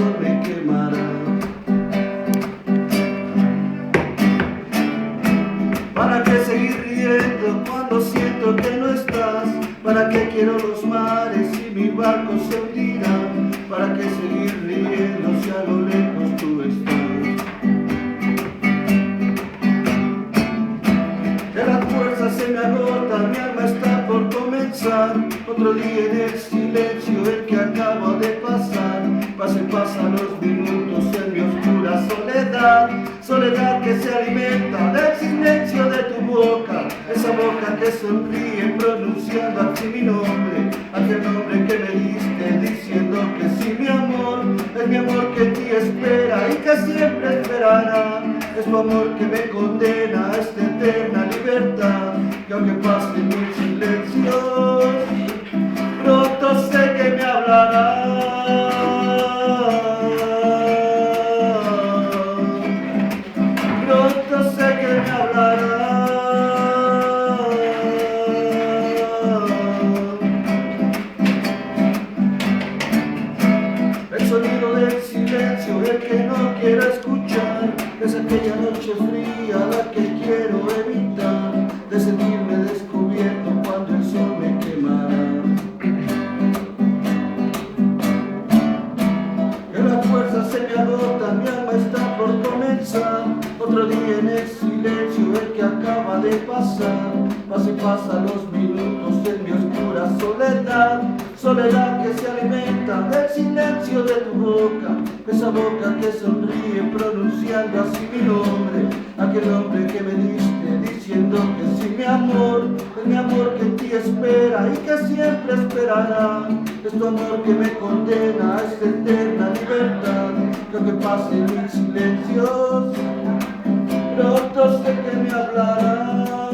sol me quemará. ¿Para qué seguir riendo cuando siento que no estás? ¿Para qué quiero los mares si mi barco se hundirá? ¿Para qué seguir riendo si a lo lejos tú estás? Que las fuerzas se me agotan, mi alma está por comenzar. Otro día en el silencio, el que acaba de pasar. Pasan los minutos en mi oscura soledad. Soledad que se alimenta del silencio de tu boca. Esa boca que sonríe pronunciando así mi nombre. Aquel nombre que me diste diciendo que sí, mi amor. Es mi amor que en ti espera y que siempre esperará. Es tu amor que me condena a esta eterna libertad. Que aunque pasen mil silencios, pronto sé que me hablará. Pronto sé que me hablará. El sonido del silencio, el que no quiero escuchar, es aquella noche fría la que quiero evitar, de sentirme descubierto cuando el sol me quemará. Que las fuerzas se me agotan, mi alma está por comenzar. Otro día en el silencio, el que acaba de pasar. Pasan los minutos en mi oscura soledad. Soledad que se alimenta del silencio de tu boca. Esa boca que sonríe pronunciando así mi nombre. Aquel nombre que me diste diciendo que sí, mi amor. Es mi amor que en ti espera y que siempre esperará. Es tu amor que me condena a esta eterna libertad. Que aunque pasen mil silencios, pronto sé que me hablará.